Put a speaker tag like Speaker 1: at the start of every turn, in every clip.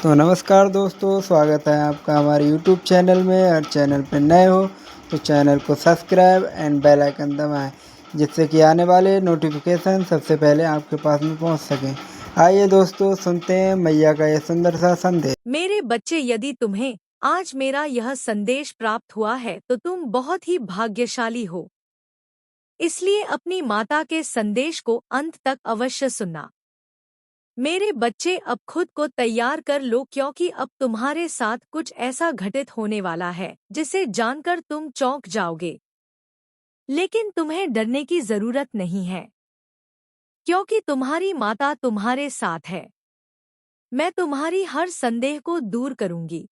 Speaker 1: तो नमस्कार दोस्तों, स्वागत है आपका हमारे यूट्यूब चैनल में। और चैनल पे नए हो तो चैनल को सब्सक्राइब एंड बेल आइकन दबाएं, जिससे कि आने वाले नोटिफिकेशन सबसे पहले आपके पास में पहुंच सकें। आइए दोस्तों, सुनते हैं मैया का यह सुंदर सा संदेश।
Speaker 2: मेरे बच्चे, यदि तुम्हें आज मेरा यह संदेश प्राप्त हुआ है तो तुम बहुत ही भाग्यशाली हो। इसलिए अपनी माता के संदेश को अंत तक अवश्य सुनना। मेरे बच्चे, अब खुद को तैयार कर लो, क्योंकि अब तुम्हारे साथ कुछ ऐसा घटित होने वाला है जिसे जानकर तुम चौंक जाओगे। लेकिन तुम्हें डरने की जरूरत नहीं है, क्योंकि तुम्हारी माता तुम्हारे साथ है। मैं तुम्हारी हर संदेह को दूर करूंगी।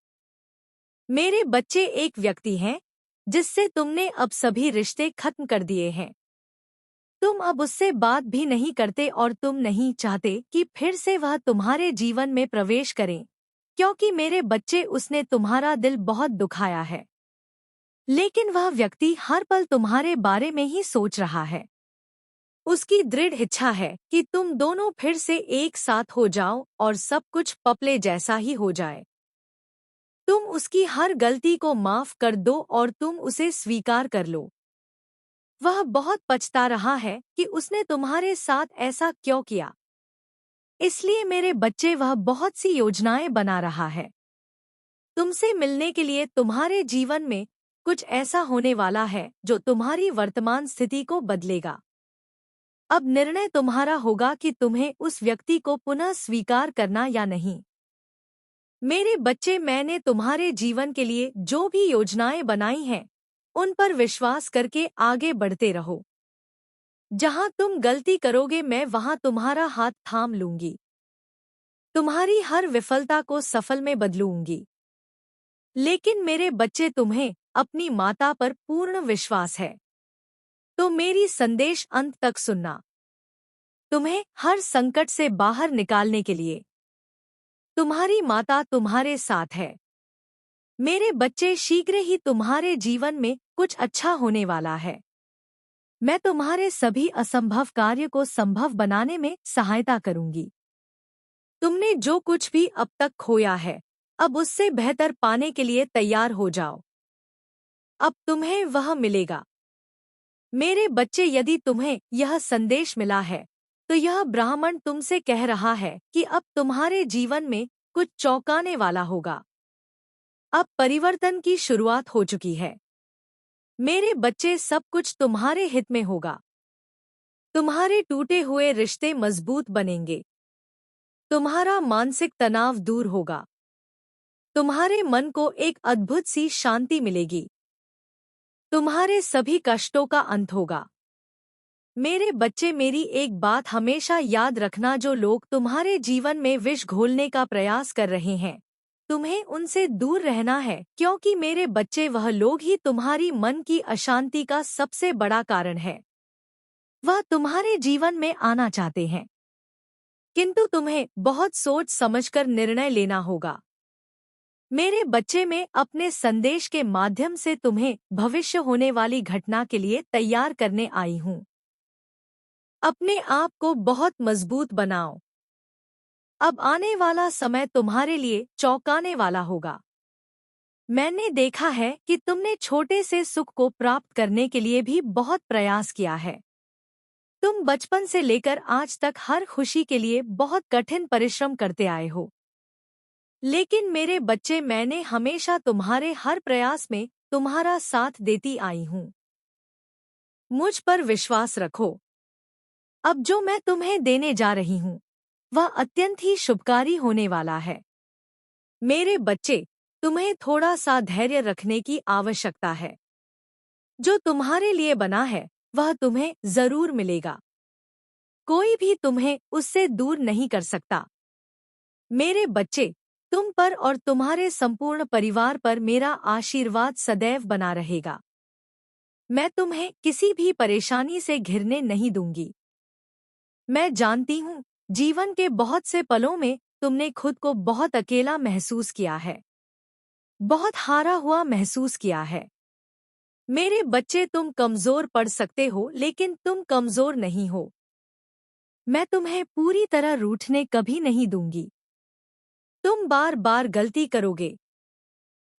Speaker 2: मेरे बच्चे, एक व्यक्ति हैं जिससे तुमने अब सभी रिश्ते खत्म कर दिए हैं। तुम अब उससे बात भी नहीं करते और तुम नहीं चाहते कि फिर से वह तुम्हारे जीवन में प्रवेश करे, क्योंकि मेरे बच्चे, उसने तुम्हारा दिल बहुत दुखाया है। लेकिन वह व्यक्ति हर पल तुम्हारे बारे में ही सोच रहा है। उसकी दृढ़ इच्छा है कि तुम दोनों फिर से एक साथ हो जाओ और सब कुछ पपले जैसा ही हो जाए। तुम उसकी हर गलती को माफ कर दो और तुम उसे स्वीकार कर लो। वह बहुत पछता रहा है कि उसने तुम्हारे साथ ऐसा क्यों किया। इसलिए मेरे बच्चे, वह बहुत सी योजनाएं बना रहा है तुमसे मिलने के लिए। तुम्हारे जीवन में कुछ ऐसा होने वाला है जो तुम्हारी वर्तमान स्थिति को बदलेगा। अब निर्णय तुम्हारा होगा कि तुम्हें उस व्यक्ति को पुनः स्वीकार करना या नहीं। मेरे बच्चे, मैंने तुम्हारे जीवन के लिए जो भी योजनाएं बनाई हैं, उन पर विश्वास करके आगे बढ़ते रहो। जहां तुम गलती करोगे, मैं वहां तुम्हारा हाथ थाम लूंगी। तुम्हारी हर विफलता को सफल में बदलूंगी। लेकिन मेरे बच्चे, तुम्हें अपनी माता पर पूर्ण विश्वास है, तो मेरी संदेश अंत तक सुनना। तुम्हें हर संकट से बाहर निकालने के लिए तुम्हारी माता तुम्हारे साथ है। मेरे बच्चे, शीघ्र ही तुम्हारे जीवन में कुछ अच्छा होने वाला है। मैं तुम्हारे सभी असंभव कार्य को संभव बनाने में सहायता करूंगी। तुमने जो कुछ भी अब तक खोया है, अब उससे बेहतर पाने के लिए तैयार हो जाओ। अब तुम्हें वह मिलेगा। मेरे बच्चे, यदि तुम्हें यह संदेश मिला है तो यह ब्राह्मण तुमसे कह रहा है कि अब तुम्हारे जीवन में कुछ चौंकाने वाला होगा। अब परिवर्तन की शुरुआत हो चुकी है। मेरे बच्चे, सब कुछ तुम्हारे हित में होगा। तुम्हारे टूटे हुए रिश्ते मजबूत बनेंगे। तुम्हारा मानसिक तनाव दूर होगा। तुम्हारे मन को एक अद्भुत सी शांति मिलेगी। तुम्हारे सभी कष्टों का अंत होगा। मेरे बच्चे, मेरी एक बात हमेशा याद रखना, जो लोग तुम्हारे जीवन में विष घोलने का प्रयास कर रहे हैं, तुम्हें उनसे दूर रहना है, क्योंकि मेरे बच्चे, वह लोग ही तुम्हारी मन की अशांति का सबसे बड़ा कारण है। वह तुम्हारे जीवन में आना चाहते हैं, किंतु तुम्हें बहुत सोच समझकर निर्णय लेना होगा। मेरे बच्चे, में अपने संदेश के माध्यम से तुम्हें भविष्य होने वाली घटना के लिए तैयार करने आई हूँ। अपने आप को बहुत मजबूत बनाओ। अब आने वाला समय तुम्हारे लिए चौंकाने वाला होगा। मैंने देखा है कि तुमने छोटे से सुख को प्राप्त करने के लिए भी बहुत प्रयास किया है। तुम बचपन से लेकर आज तक हर खुशी के लिए बहुत कठिन परिश्रम करते आए हो। लेकिन मेरे बच्चे, मैंने हमेशा तुम्हारे हर प्रयास में तुम्हारा साथ देती आई हूँ। मुझ पर विश्वास रखो। अब जो मैं तुम्हें देने जा रही हूँ, वह अत्यंत ही शुभकारी होने वाला है। मेरे बच्चे, तुम्हें थोड़ा सा धैर्य रखने की आवश्यकता है। जो तुम्हारे लिए बना है, वह तुम्हें जरूर मिलेगा। कोई भी तुम्हें उससे दूर नहीं कर सकता। मेरे बच्चे, तुम पर और तुम्हारे संपूर्ण परिवार पर मेरा आशीर्वाद सदैव बना रहेगा। मैं तुम्हें किसी भी परेशानी से घिरने नहीं दूंगी। मैं जानती हूँ, जीवन के बहुत से पलों में तुमने खुद को बहुत अकेला महसूस किया है, बहुत हारा हुआ महसूस किया है। मेरे बच्चे, तुम कमजोर पड़ सकते हो, लेकिन तुम कमजोर नहीं हो। मैं तुम्हें पूरी तरह रूठने कभी नहीं दूंगी। तुम बार बार गलती करोगे।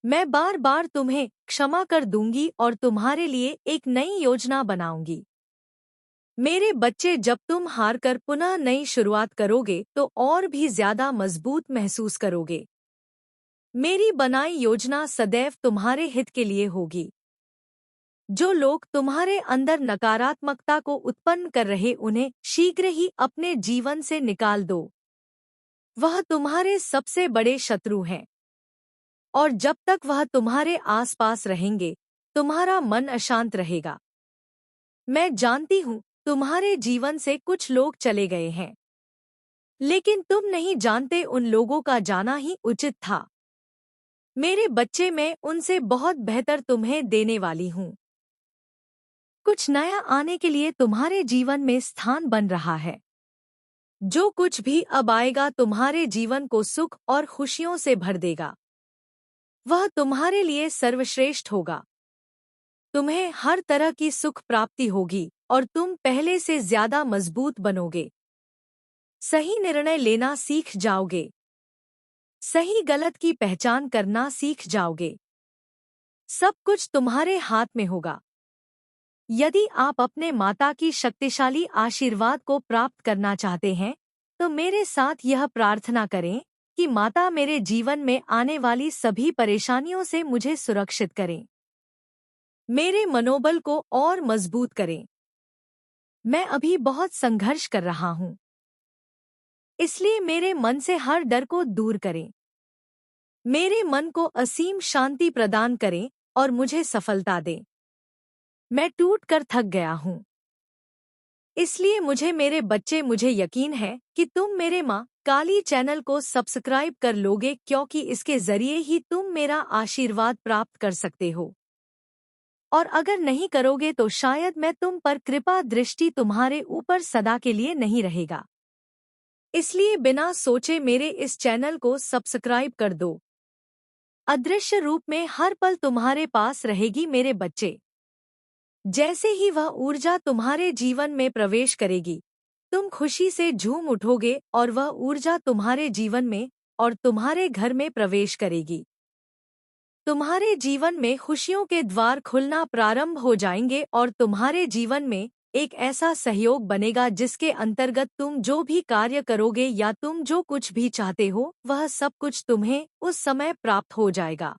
Speaker 2: मैं बार बार तुम्हें क्षमा कर दूंगी और तुम्हारे लिए एक नई योजना बनाऊंगी। मेरे बच्चे, जब तुम हारकर पुनः नई शुरुआत करोगे तो और भी ज्यादा मजबूत महसूस करोगे। मेरी बनाई योजना सदैव तुम्हारे हित के लिए होगी। जो लोग तुम्हारे अंदर नकारात्मकता को उत्पन्न कर रहे उन्हें शीघ्र ही अपने जीवन से निकाल दो। वह तुम्हारे सबसे बड़े शत्रु हैं और जब तक वह तुम्हारे आसपास रहेंगे तुम्हारा मन अशांत रहेगा। मैं जानती हूँ तुम्हारे जीवन से कुछ लोग चले गए हैं, लेकिन तुम नहीं जानते उन लोगों का जाना ही उचित था। मेरे बच्चे, मैं उनसे बहुत बेहतर तुम्हें देने वाली हूँ। कुछ नया आने के लिए तुम्हारे जीवन में स्थान बन रहा है। जो कुछ भी अब आएगा तुम्हारे जीवन को सुख और खुशियों से भर देगा। वह तुम्हारे लिए सर्वश्रेष्ठ होगा। तुम्हें हर तरह की सुख प्राप्ति होगी और तुम पहले से ज्यादा मजबूत बनोगे। सही निर्णय लेना सीख जाओगे। सही गलत की पहचान करना सीख जाओगे। सब कुछ तुम्हारे हाथ में होगा। यदि आप अपने माता की शक्तिशाली आशीर्वाद को प्राप्त करना चाहते हैं तो मेरे साथ यह प्रार्थना करें कि माता मेरे जीवन में आने वाली सभी परेशानियों से मुझे सुरक्षित करें। मेरे मनोबल को और मजबूत करें। मैं अभी बहुत संघर्ष कर रहा हूँ, इसलिए मेरे मन से हर डर को दूर करें। मेरे मन को असीम शांति प्रदान करें और मुझे सफलता दें। मैं टूट कर थक गया हूँ, इसलिए मुझे यकीन है कि तुम मेरे माँ काली चैनल को सब्सक्राइब कर लोगे, क्योंकि इसके जरिए ही तुम मेरा आशीर्वाद प्राप्त कर सकते हो। और अगर नहीं करोगे तो शायद मैं तुम पर कृपा दृष्टि तुम्हारे ऊपर सदा के लिए नहीं रहेगा। इसलिए बिना सोचे मेरे इस चैनल को सब्सक्राइब कर दो। अदृश्य रूप में हर पल तुम्हारे पास रहेगी मेरे बच्चे। जैसे ही वह ऊर्जा तुम्हारे जीवन में प्रवेश करेगी तुम खुशी से झूम उठोगे और वह ऊर्जा तुम्हारे जीवन में और तुम्हारे घर में प्रवेश करेगी। तुम्हारे जीवन में खुशियों के द्वार खुलना प्रारंभ हो जाएंगे और तुम्हारे जीवन में एक ऐसा सहयोग बनेगा जिसके अंतर्गत तुम जो भी कार्य करोगे या तुम जो कुछ भी चाहते हो वह सब कुछ तुम्हें उस समय प्राप्त हो जाएगा।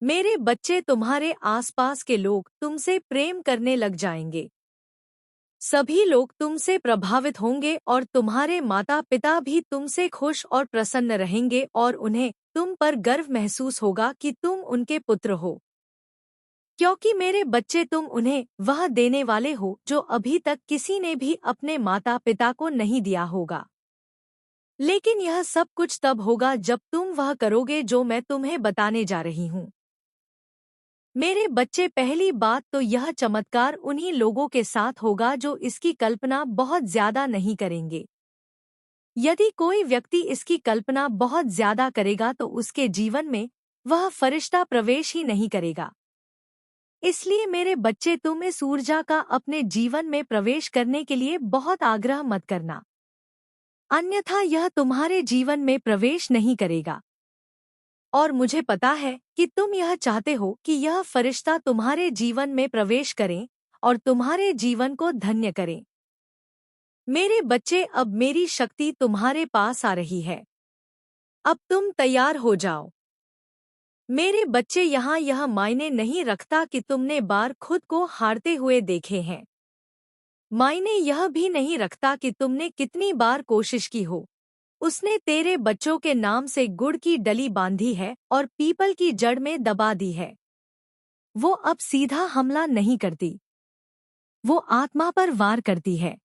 Speaker 2: मेरे बच्चे, तुम्हारे आसपास के लोग तुमसे प्रेम करने लग जाएंगे। सभी लोग तुमसे प्रभावित होंगे और तुम्हारे माता पिता भी तुमसे खुश और प्रसन्न रहेंगे और उन्हें तुम पर गर्व महसूस होगा कि तुम उनके पुत्र हो। क्योंकि मेरे बच्चे, तुम उन्हें वह देने वाले हो जो अभी तक किसी ने भी अपने माता पिता को नहीं दिया होगा। लेकिन यह सब कुछ तब होगा जब तुम वह करोगे जो मैं तुम्हें बताने जा रही हूँ। मेरे बच्चे, पहली बात तो यह चमत्कार उन्हीं लोगों के साथ होगा जो इसकी कल्पना बहुत ज्यादा नहीं करेंगे। यदि कोई व्यक्ति इसकी कल्पना बहुत ज्यादा करेगा तो उसके जीवन में वह फरिश्ता प्रवेश ही नहीं करेगा। इसलिए मेरे बच्चे, तुम इस ऊर्जा का अपने जीवन में प्रवेश करने के लिए बहुत आग्रह मत करना, अन्यथा यह तुम्हारे जीवन में प्रवेश नहीं करेगा। और मुझे पता है कि तुम यह चाहते हो कि यह फरिश्ता तुम्हारे जीवन में प्रवेश करें और तुम्हारे जीवन को धन्य करें। मेरे बच्चे, अब मेरी शक्ति तुम्हारे पास आ रही है। अब तुम तैयार हो जाओ। मेरे बच्चे, यहाँ यह मायने नहीं रखता कि तुमने बार खुद को हारते हुए देखे हैं। मायने यह भी नहीं रखता कि तुमने कितनी बार कोशिश की हो। उसने तेरे बच्चों के नाम से गुड़ की डली बांधी है और पीपल की जड़ में दबा दी है। वो अब सीधा हमला नहीं करती, वो आत्मा पर वार करती है।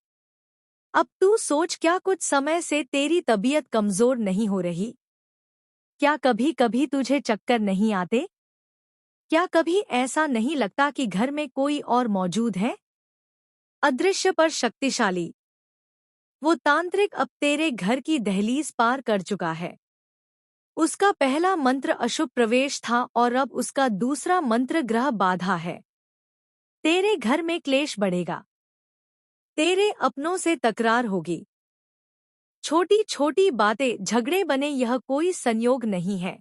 Speaker 2: अब तू सोच, क्या कुछ समय से तेरी तबीयत कमजोर नहीं हो रही? क्या कभी कभी तुझे चक्कर नहीं आते? क्या कभी ऐसा नहीं लगता कि घर में कोई और मौजूद है? अदृश्य पर शक्तिशाली वो तांत्रिक अब तेरे घर की दहलीज पार कर चुका है। उसका पहला मंत्र अशुभ प्रवेश था और अब उसका दूसरा मंत्र ग्रह बाधा है। तेरे घर में क्लेश बढ़ेगा, तेरे अपनों से तकरार होगी, छोटी छोटी बातें झगड़े बने, यह कोई संयोग नहीं है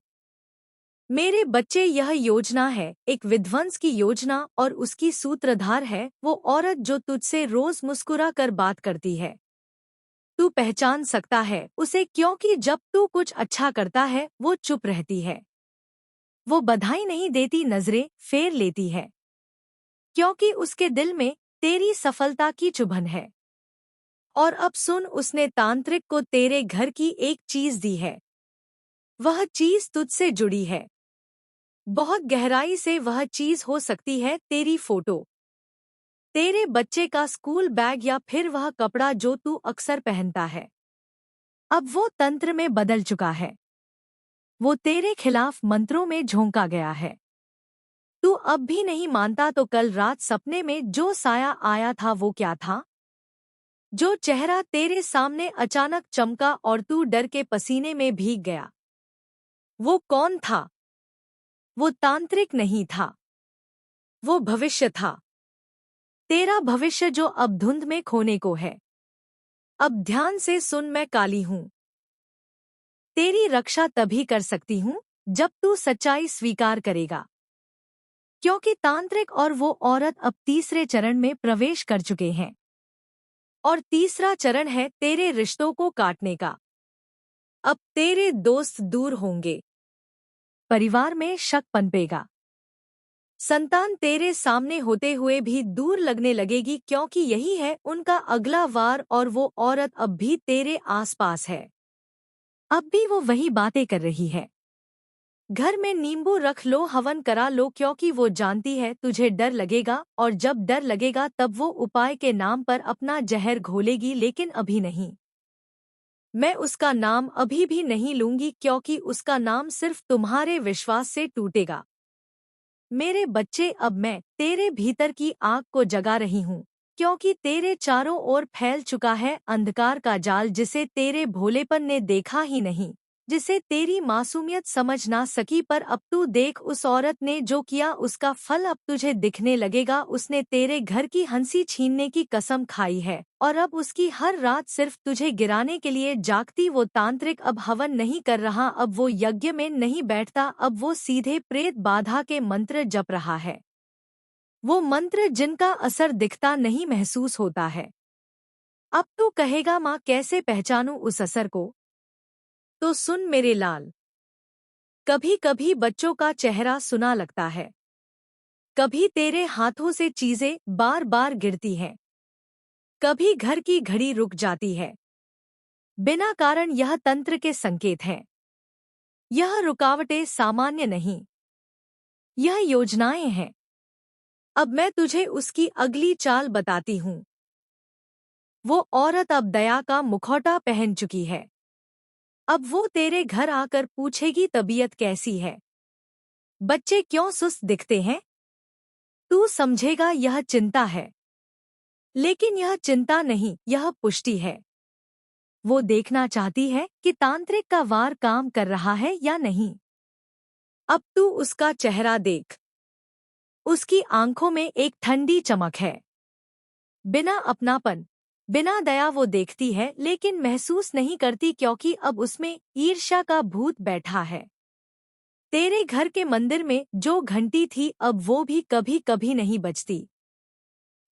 Speaker 2: मेरे बच्चे। यह योजना है, एक विध्वंस की योजना, और उसकी सूत्रधार है वो औरत जो तुझसे रोज मुस्कुरा कर बात करती है। तू पहचान सकता है उसे, क्योंकि जब तू कुछ अच्छा करता है वो चुप रहती है। वो बधाई नहीं देती, नजरें फेर लेती है, क्योंकि उसके दिल में तेरी सफलता की चुभन है। और अब सुन, उसने तांत्रिक को तेरे घर की एक चीज दी है। वह चीज तुझसे जुड़ी है, बहुत गहराई से। वह चीज हो सकती है तेरी फोटो, तेरे बच्चे का स्कूल बैग, या फिर वह कपड़ा जो तू अक्सर पहनता है। अब वो तंत्र में बदल चुका है, वो तेरे खिलाफ मंत्रों में झोंका गया है। तू अब भी नहीं मानता तो कल रात सपने में जो साया आया था वो क्या था? जो चेहरा तेरे सामने अचानक चमका और तू डर के पसीने में भीग गया, वो कौन था? वो तांत्रिक नहीं था, वो भविष्य था। तेरा भविष्य जो अब धुंध में खोने को है। अब ध्यान से सुन, मैं काली हूं। तेरी रक्षा तभी कर सकती हूं जब तू सच्चाई स्वीकार करेगा, क्योंकि तांत्रिक और वो औरत अब तीसरे चरण में प्रवेश कर चुके हैं। और तीसरा चरण है तेरे रिश्तों को काटने का। अब तेरे दोस्त दूर होंगे, परिवार में शक पनपेगा, संतान तेरे सामने होते हुए भी दूर लगने लगेगी, क्योंकि यही है उनका अगला वार। और वो औरत अब भी तेरे आसपास है, अब भी वो वही बातें कर रही है। घर में नींबू रख लो, हवन करा लो, क्योंकि वो जानती है तुझे डर लगेगा, और जब डर लगेगा तब वो उपाय के नाम पर अपना जहर घोलेगी। लेकिन अभी नहीं, मैं उसका नाम अभी भी नहीं लूंगी, क्योंकि उसका नाम सिर्फ तुम्हारे विश्वास से टूटेगा। मेरे बच्चे, अब मैं तेरे भीतर की आग को जगा रही हूँ, क्योंकि तेरे चारों ओर फैल चुका है अंधकार का जाल, जिसे तेरे भोलेपन ने देखा ही नहीं, जिसे तेरी मासूमियत समझ ना सकी। पर अब तू देख, उस औरत ने जो किया उसका फल अब तुझे दिखने लगेगा। उसने तेरे घर की हंसी छीनने की कसम खाई है, और अब उसकी हर रात सिर्फ तुझे गिराने के लिए जागती। वो तांत्रिक अब हवन नहीं कर रहा, अब वो यज्ञ में नहीं बैठता, अब वो सीधे प्रेत बाधा के मंत्र जप रहा है। वो मंत्र जिनका असर दिखता नहीं, महसूस होता है। अब तू कहेगा, माँ कैसे पहचानूं उस असर को? तो सुन मेरे लाल, कभी कभी बच्चों का चेहरा सुना लगता है, कभी तेरे हाथों से चीजें बार बार गिरती हैं, कभी घर की घड़ी रुक जाती है बिना कारण। यह तंत्र के संकेत हैं, यह रुकावटें सामान्य नहीं, यह योजनाएं हैं। अब मैं तुझे उसकी अगली चाल बताती हूँ। वो औरत अब दया का मुखौटा पहन चुकी है। अब वो तेरे घर आकर पूछेगी, तबीयत कैसी है? बच्चे क्यों सुस्त दिखते हैं? तू समझेगा यह चिंता है, लेकिन यह चिंता नहीं, यह पुष्टि है। वो देखना चाहती है कि तांत्रिक का वार काम कर रहा है या नहीं। अब तू उसका चेहरा देख, उसकी आंखों में एक ठंडी चमक है, बिना अपनापन, बिना दया। वो देखती है लेकिन महसूस नहीं करती, क्योंकि अब उसमें ईर्ष्या का भूत बैठा है। तेरे घर के मंदिर में जो घंटी थी अब वो भी कभी कभी नहीं बजती।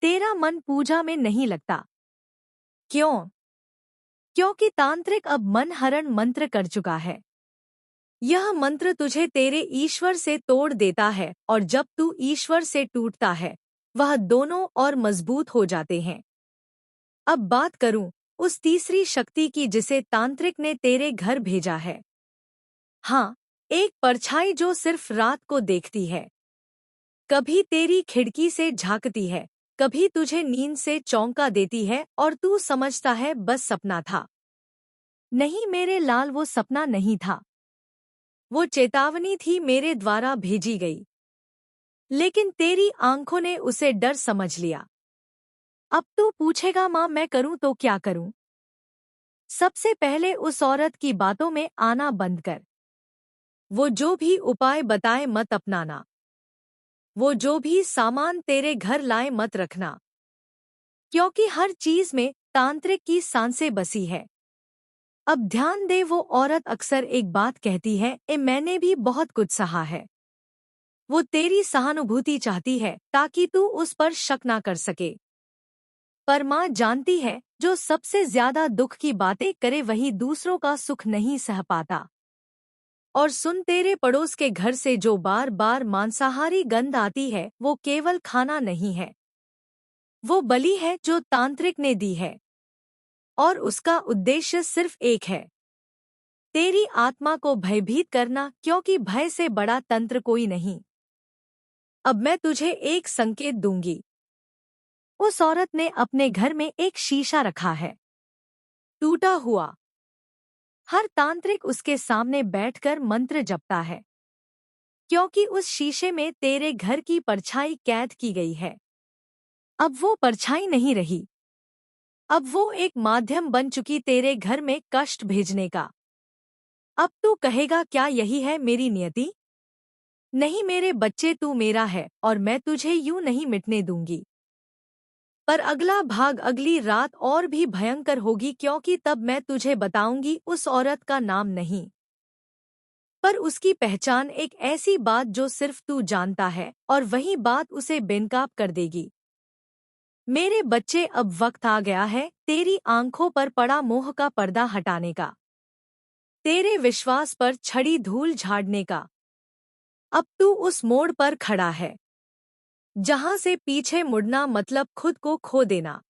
Speaker 2: तेरा मन पूजा में नहीं लगता। क्यों? क्योंकि तांत्रिक अब मन हरण मंत्र कर चुका है। यह मंत्र तुझे तेरे ईश्वर से तोड़ देता है, और जब तू ईश्वर से टूटता है वह दोनों और मजबूत हो जाते हैं। अब बात करूं उस तीसरी शक्ति की जिसे तांत्रिक ने तेरे घर भेजा है। हाँ, एक परछाई जो सिर्फ रात को देखती है, कभी तेरी खिड़की से झांकती है, कभी तुझे नींद से चौंका देती है, और तू समझता है बस सपना था। नहीं मेरे लाल, वो सपना नहीं था, वो चेतावनी थी मेरे द्वारा भेजी गई। लेकिन तेरी आंखों ने उसे डर समझ लिया। अब तू पूछेगा, माँ मैं करूं तो क्या करूं? सबसे पहले उस औरत की बातों में आना बंद कर। वो जो भी उपाय बताए मत अपनाना, वो जो भी सामान तेरे घर लाए मत रखना, क्योंकि हर चीज में तांत्रिक की सांसें बसी है। अब ध्यान दे, वो औरत अक्सर एक बात कहती है, मैंने भी बहुत कुछ सहा है। वो तेरी सहानुभूति चाहती है ताकि तू उस पर शक ना कर सके। पर माँ जानती है, जो सबसे ज्यादा दुख की बातें करे वही दूसरों का सुख नहीं सह पाता। और सुन, तेरे पड़ोस के घर से जो बार बार मांसाहारी गंध आती है, वो केवल खाना नहीं है, वो बलि है जो तांत्रिक ने दी है। और उसका उद्देश्य सिर्फ एक है, तेरी आत्मा को भयभीत करना, क्योंकि भय से बड़ा तंत्र कोई नहीं। अब मैं तुझे एक संकेत दूंगी। उस औरत ने अपने घर में एक शीशा रखा है, टूटा हुआ। हर तांत्रिक उसके सामने बैठकर मंत्र जपता है, क्योंकि उस शीशे में तेरे घर की परछाई कैद की गई है। अब वो परछाई नहीं रही, अब वो एक माध्यम बन चुकी तेरे घर में कष्ट भेजने का। अब तू कहेगा, क्या यही है मेरी नियति? नहीं मेरे बच्चे, तू मेरा है और मैं तुझे यूं नहीं मिटने दूंगी। पर अगला भाग अगली रात और भी भयंकर होगी, क्योंकि तब मैं तुझे बताऊंगी उस औरत का नाम नहीं, पर उसकी पहचान, एक ऐसी बात जो सिर्फ तू जानता है, और वही बात उसे बेनकाब कर देगी। मेरे बच्चे, अब वक्त आ गया है तेरी आंखों पर पड़ा मोह का पर्दा हटाने का, तेरे विश्वास पर छड़ी धूल झाड़ने का। अब तू उस मोड़ पर खड़ा है जहां से पीछे मुड़ना मतलब खुद को खो देना।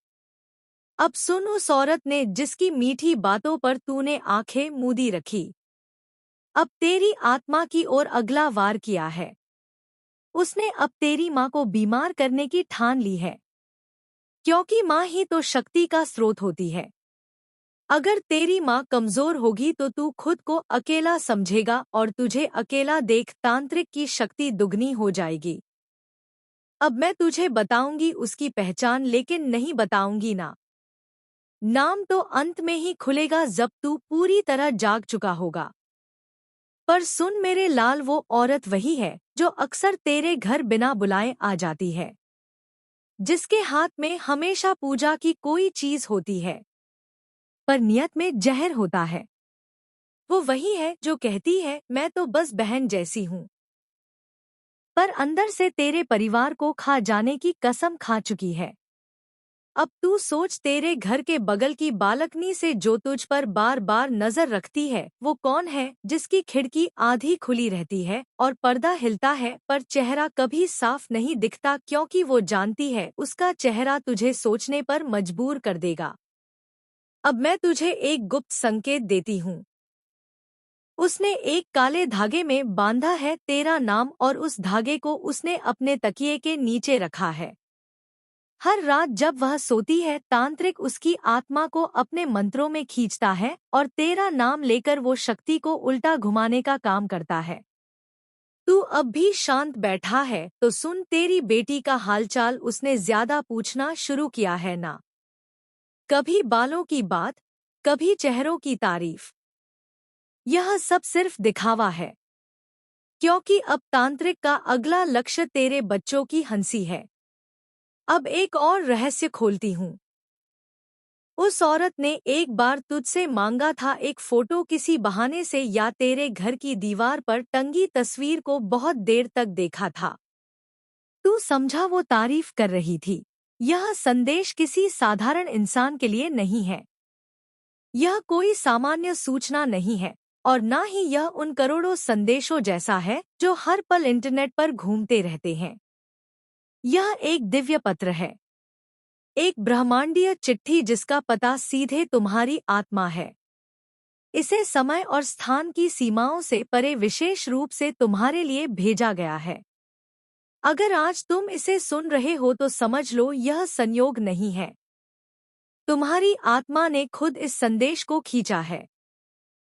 Speaker 2: अब सुन, उस औरत ने जिसकी मीठी बातों पर तूने आंखें मूंदी रखी, अब तेरी आत्मा की ओर अगला वार किया है। उसने अब तेरी माँ को बीमार करने की ठान ली है, क्योंकि माँ ही तो शक्ति का स्रोत होती है। अगर तेरी माँ कमजोर होगी तो तू खुद को अकेला समझेगा, और तुझे अकेला देख तांत्रिक की शक्ति दुगनी हो जाएगी। अब मैं तुझे बताऊंगी उसकी पहचान, लेकिन नहीं बताऊंगी ना नाम, तो अंत में ही खुलेगा जब तू पूरी तरह जाग चुका होगा। पर सुन मेरे लाल, वो औरत वही है जो अक्सर तेरे घर बिना बुलाए आ जाती है, जिसके हाथ में हमेशा पूजा की कोई चीज होती है, पर नियत में जहर होता है। वो वही है जो कहती है, मैं तो बस बहन जैसी हूँ, पर अंदर से तेरे परिवार को खा जाने की कसम खा चुकी है। अब तू सोच, तेरे घर के बगल की बालकनी से जो तुझ पर बार बार नजर रखती है, वो कौन है? जिसकी खिड़की आधी खुली रहती है और पर्दा हिलता है, पर चेहरा कभी साफ नहीं दिखता, क्योंकि वो जानती है उसका चेहरा तुझे सोचने पर मजबूर कर देगा। अब मैं तुझे एक गुप्त संकेत देती हूँ। उसने एक काले धागे में बांधा है तेरा नाम, और उस धागे को उसने अपने तकिए के नीचे रखा है। हर रात जब वह सोती है, तांत्रिक उसकी आत्मा को अपने मंत्रों में खींचता है, और तेरा नाम लेकर वो शक्ति को उल्टा घुमाने का काम करता है। तू अब भी शांत बैठा है तो सुन, तेरी बेटी का हालचाल उसने ज्यादा पूछना शुरू किया है ना। कभी बालों की बात, कभी चेहरों की तारीफ। यह सब सिर्फ दिखावा है, क्योंकि अब तांत्रिक का अगला लक्ष्य तेरे बच्चों की हंसी है। अब एक और रहस्य खोलती हूँ। उस औरत ने एक बार तुझसे मांगा था एक फोटो, किसी बहाने से, या तेरे घर की दीवार पर टंगी तस्वीर को बहुत देर तक देखा था। तू समझा वो तारीफ कर रही थी। यह संदेश किसी साधारण इंसान के लिए नहीं है, यह कोई सामान्य सूचना नहीं है, और ना ही यह उन करोड़ों संदेशों जैसा है जो हर पल इंटरनेट पर घूमते रहते हैं। यह एक दिव्य पत्र है, एक ब्रह्मांडीय चिट्ठी जिसका पता सीधे तुम्हारी आत्मा है। इसे समय और स्थान की सीमाओं से परे विशेष रूप से तुम्हारे लिए भेजा गया है। अगर आज तुम इसे सुन रहे हो तो समझ लो, यह संयोग नहीं है। तुम्हारी आत्मा ने खुद इस संदेश को खींचा है।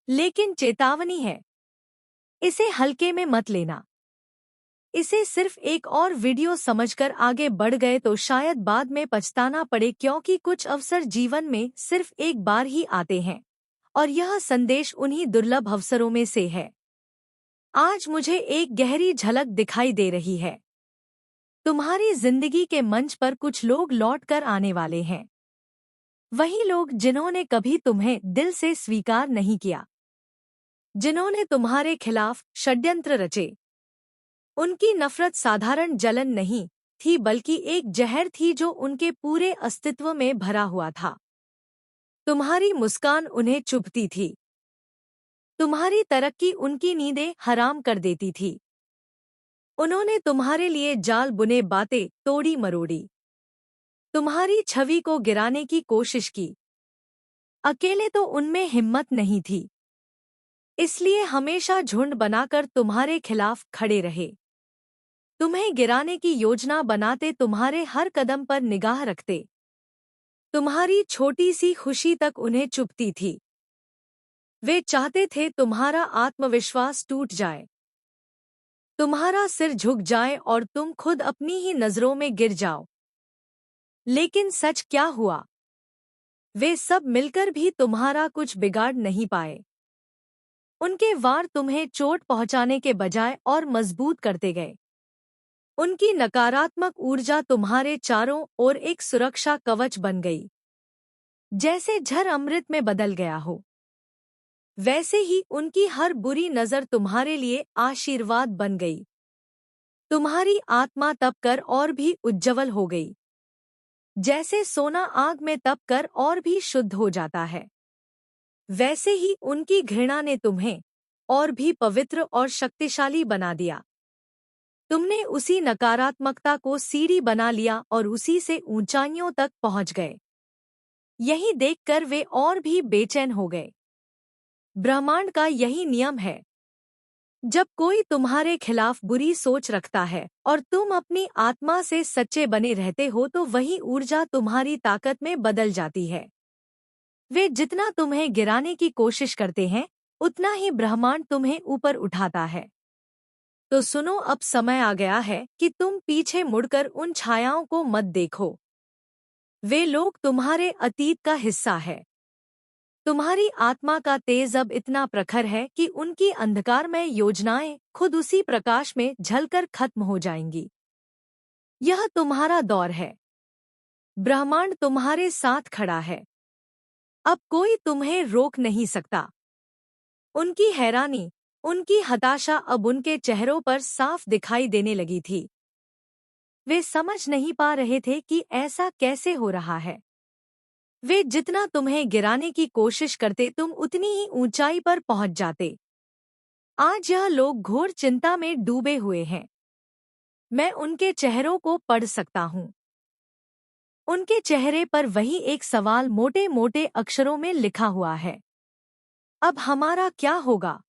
Speaker 2: लेकिन चेतावनी है, इसे हल्के में मत लेना। इसे सिर्फ एक और वीडियो समझकर आगे बढ़ गए तो शायद बाद में पछताना पड़े, क्योंकि कुछ अवसर जीवन में सिर्फ एक बार ही आते हैं, और यह संदेश उन्हीं दुर्लभ अवसरों में से है। आज मुझे एक गहरी झलक दिखाई दे रही है। तुम्हारी जिंदगी के मंच पर कुछ लोग लौट कर आने वाले हैं। वही लोग जिन्होंने कभी तुम्हें दिल से स्वीकार नहीं किया, जिन्होंने तुम्हारे खिलाफ षड्यंत्र रचे, उनकी नफरत साधारण जलन नहीं थी बल्कि एक जहर थी जो उनके पूरे अस्तित्व में भरा हुआ था। तुम्हारी मुस्कान उन्हें चुभती थी, तुम्हारी तरक्की उनकी नींदें हराम कर देती थी। उन्होंने तुम्हारे लिए जाल बुने, बातें तोड़ी मरोड़ी, तुम्हारी छवि को गिराने की कोशिश की। अकेले तो उनमें हिम्मत नहीं थी, इसलिए हमेशा झुंड बनाकर तुम्हारे खिलाफ खड़े रहे। तुम्हें गिराने की योजना बनाते, तुम्हारे हर कदम पर निगाह रखते। तुम्हारी छोटी सी खुशी तक उन्हें चुभती थी। वे चाहते थे तुम्हारा आत्मविश्वास टूट जाए, तुम्हारा सिर झुक जाए और तुम खुद अपनी ही नजरों में गिर जाओ। लेकिन सच क्या हुआ? वे सब मिलकर भी तुम्हारा कुछ बिगाड़ नहीं पाए। उनके वार तुम्हें चोट पहुंचाने के बजाय और मजबूत करते गए। उनकी नकारात्मक ऊर्जा तुम्हारे चारों ओर एक सुरक्षा कवच बन गई। जैसे झर अमृत में बदल गया हो, वैसे ही उनकी हर बुरी नजर तुम्हारे लिए आशीर्वाद बन गई। तुम्हारी आत्मा तपकर और भी उज्जवल हो गई, जैसे सोना आग में तपकर और भी शुद्ध हो जाता है। वैसे ही उनकी घृणा ने तुम्हें और भी पवित्र और शक्तिशाली बना दिया। तुमने उसी नकारात्मकता को सीढ़ी बना लिया और उसी से ऊंचाइयों तक पहुंच गए। यही देखकर वे और भी बेचैन हो गए। ब्रह्मांड का यही नियम है, जब कोई तुम्हारे खिलाफ बुरी सोच रखता है और तुम अपनी आत्मा से सच्चे बने रहते हो तो वही ऊर्जा तुम्हारी ताकत में बदल जाती है। वे जितना तुम्हें गिराने की कोशिश करते हैं, उतना ही ब्रह्मांड तुम्हें ऊपर उठाता है। तो सुनो, अब समय आ गया है कि तुम पीछे मुड़कर उन छायाओं को मत देखो। वे लोग तुम्हारे अतीत का हिस्सा है। तुम्हारी आत्मा का तेज अब इतना प्रखर है कि उनकी अंधकारमय योजनाएं खुद उसी प्रकाश में झलकर खत्म हो जाएंगी। यह तुम्हारा दौर है। ब्रह्मांड तुम्हारे साथ खड़ा है। अब कोई तुम्हें रोक नहीं सकता। उनकी हैरानी, उनकी हताशा अब उनके चेहरों पर साफ दिखाई देने लगी थी। वे समझ नहीं पा रहे थे कि ऐसा कैसे हो रहा है। वे जितना तुम्हें गिराने की कोशिश करते, तुम उतनी ही ऊंचाई पर पहुंच जाते। आज यह लोग घोर चिंता में डूबे हुए हैं। मैं उनके चेहरों को पढ़ सकता हूँ। उनके चेहरे पर वही एक सवाल मोटे मोटे अक्षरों में लिखा हुआ है। अब हमारा क्या होगा?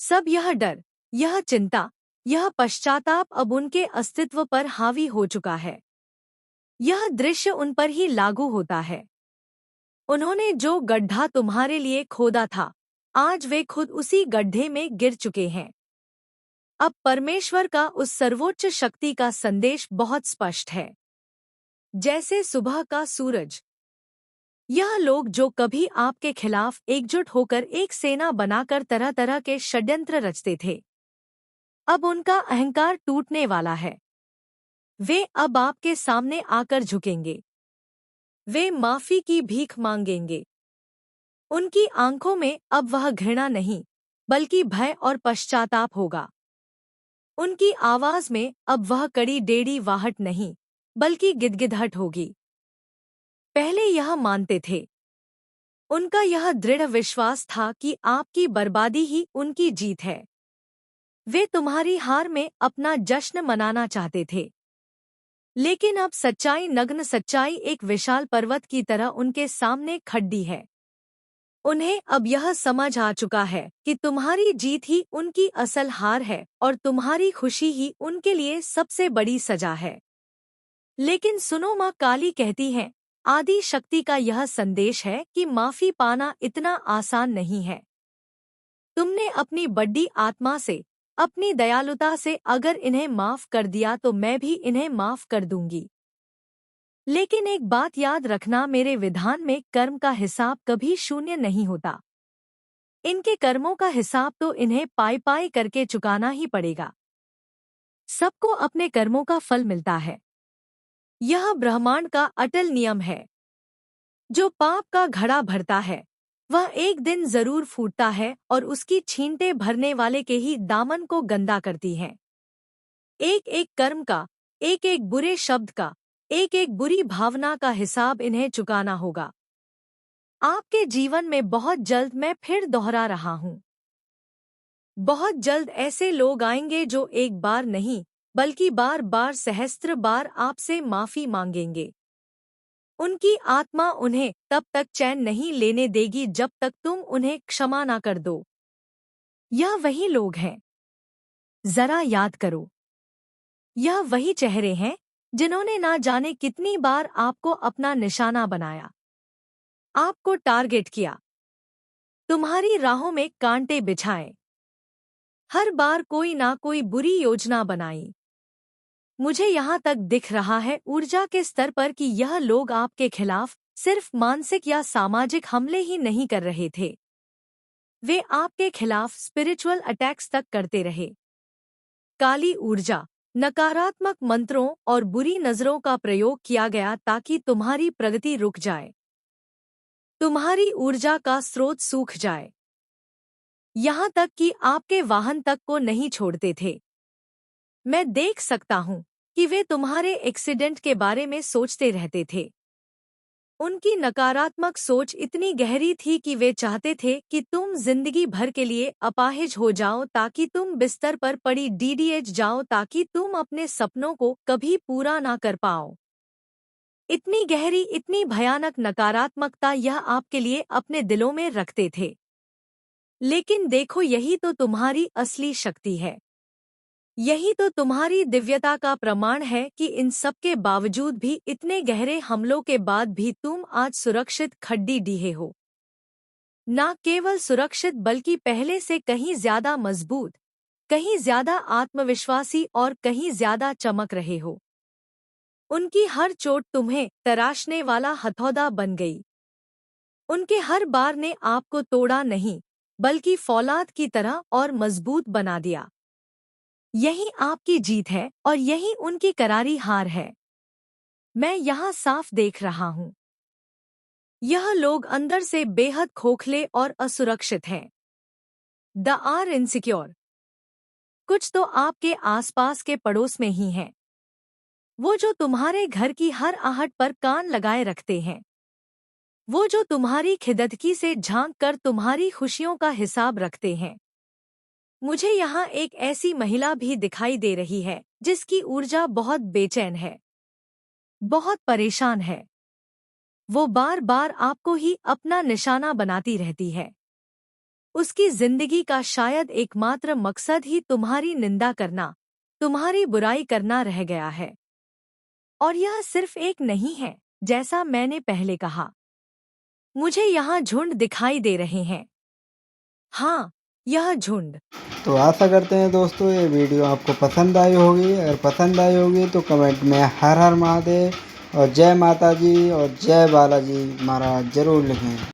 Speaker 2: सब यह डर, यह चिंता, यह पश्चाताप अब उनके अस्तित्व पर हावी हो चुका है। यह दृश्य उन पर ही लागू होता है। उन्होंने जो गड्ढा तुम्हारे लिए खोदा था, आज वे खुद उसी गड्ढे में गिर चुके हैं। अब परमेश्वर का उस सर्वोच्च शक्ति का संदेश बहुत स्पष्ट है, जैसे सुबह का सूरज। यह लोग जो कभी आपके खिलाफ एकजुट होकर एक सेना बनाकर तरह तरह के षड्यंत्र रचते थे, अब उनका अहंकार टूटने वाला है। वे अब आपके सामने आकर झुकेंगे। वे माफी की भीख मांगेंगे। उनकी आंखों में अब वह घृणा नहीं, बल्कि भय और पश्चाताप होगा। उनकी आवाज में अब वह कड़ी डेढ़ी वाहट नहीं, बल्कि गिदगिदाहट होगी। पहले यह मानते थे, उनका यह दृढ़ विश्वास था कि आपकी बर्बादी ही उनकी जीत है। वे तुम्हारी हार में अपना जश्न मनाना चाहते थे। लेकिन अब सच्चाई, नग्न सच्चाई एक विशाल पर्वत की तरह उनके सामने खड़ी है। उन्हें अब यह समझ आ चुका है कि तुम्हारी जीत ही उनकी असल हार है और तुम्हारी खुशी ही उनके लिए सबसे बड़ी सजा है। लेकिन सुनो, माँ काली कहती है, आदि शक्ति का यह संदेश है कि माफी पाना इतना आसान नहीं है। तुमने अपनी बड़ी आत्मा से, अपनी दयालुता से अगर इन्हें माफ कर दिया तो मैं भी इन्हें माफ कर दूंगी। लेकिन एक बात याद रखना, मेरे विधान में कर्म का हिसाब कभी शून्य नहीं होता। इनके कर्मों का हिसाब तो इन्हें पाई पाई करके चुकाना ही पड़ेगा। सबको अपने कर्मों का फल मिलता है। यह ब्रह्मांड का अटल नियम है। जो पाप का घड़ा भरता है वह एक दिन जरूर फूटता है और उसकी छींटे भरने वाले के ही दामन को गंदा करती हैं। एक एक कर्म का, एक एक बुरे शब्द का, एक एक बुरी भावना का हिसाब इन्हें चुकाना होगा। आपके जीवन में बहुत जल्द, मैं फिर दोहरा रहा हूँ, बहुत जल्द ऐसे लोग आएंगे जो एक बार नहीं बल्कि बार बार सहस्त्र बार आपसे माफी मांगेंगे। उनकी आत्मा उन्हें तब तक चैन नहीं लेने देगी जब तक तुम उन्हें क्षमा ना कर दो। यह वही लोग हैं, जरा याद करो, यह वही चेहरे हैं जिन्होंने ना जाने कितनी बार आपको अपना निशाना बनाया, आपको टारगेट किया, तुम्हारी राहों में कांटे बिछाए, हर बार कोई ना कोई बुरी योजना बनाई। मुझे यहाँ तक दिख रहा है ऊर्जा के स्तर पर कि यह लोग आपके खिलाफ सिर्फ मानसिक या सामाजिक हमले ही नहीं कर रहे थे, वे आपके खिलाफ स्पिरिचुअल अटैक्स तक करते रहे। काली ऊर्जा, नकारात्मक मंत्रों और बुरी नजरों का प्रयोग किया गया ताकि तुम्हारी प्रगति रुक जाए, तुम्हारी ऊर्जा का स्रोत सूख जाए, यहाँ तक कि आपके वाहन तक को नहीं छोड़ते थे। मैं देख सकता हूँ कि वे तुम्हारे एक्सीडेंट के बारे में सोचते रहते थे। उनकी नकारात्मक सोच इतनी गहरी थी कि वे चाहते थे कि तुम जिंदगी भर के लिए अपाहिज हो जाओ, ताकि तुम बिस्तर पर पड़ी डीडीएच जाओ, ताकि तुम अपने सपनों को कभी पूरा ना कर पाओ। इतनी गहरी, इतनी भयानक नकारात्मकता यह आपके लिए अपने दिलों में रखते थे। लेकिन देखो, यही तो तुम्हारी असली शक्ति है, यही तो तुम्हारी दिव्यता का प्रमाण है कि इन सब के बावजूद भी, इतने गहरे हमलों के बाद भी तुम आज सुरक्षित खड्डी डीहे हो। ना केवल सुरक्षित बल्कि पहले से कहीं ज्यादा मजबूत, कहीं ज्यादा आत्मविश्वासी और कहीं ज्यादा चमक रहे हो। उनकी हर चोट तुम्हें तराशने वाला हथौड़ा बन गई। उनके हर बार ने आपको तोड़ा नहीं बल्कि फौलाद की तरह और मजबूत बना दिया। यही आपकी जीत है और यही उनकी करारी हार है। मैं यहाँ साफ देख रहा हूँ, यह लोग अंदर से बेहद खोखले और असुरक्षित हैं। They are insecure. कुछ तो आपके आसपास के पड़ोस में ही हैं, वो जो तुम्हारे घर की हर आहट पर कान लगाए रखते हैं, वो जो तुम्हारी खिदतगी से झांक कर तुम्हारी खुशियों का हिसाब रखते हैं। मुझे यहाँ एक ऐसी महिला भी दिखाई दे रही है जिसकी ऊर्जा बहुत बेचैन है, बहुत परेशान है। वो बार बार आपको ही अपना निशाना बनाती रहती है। उसकी जिंदगी का शायद एकमात्र मकसद ही तुम्हारी निंदा करना, तुम्हारी बुराई करना रह गया है। और यह सिर्फ एक नहीं है, जैसा मैंने पहले कहा, मुझे यहाँ झुंड दिखाई दे रहे हैं। हाँ, यह झुंड।
Speaker 1: तो आशा करते हैं दोस्तों ये वीडियो आपको पसंद आई होगी। अगर पसंद आई होगी तो कमेंट में हर हर महादेव और जय माता जी और जय बालाजी महाराज जरूर लिखें।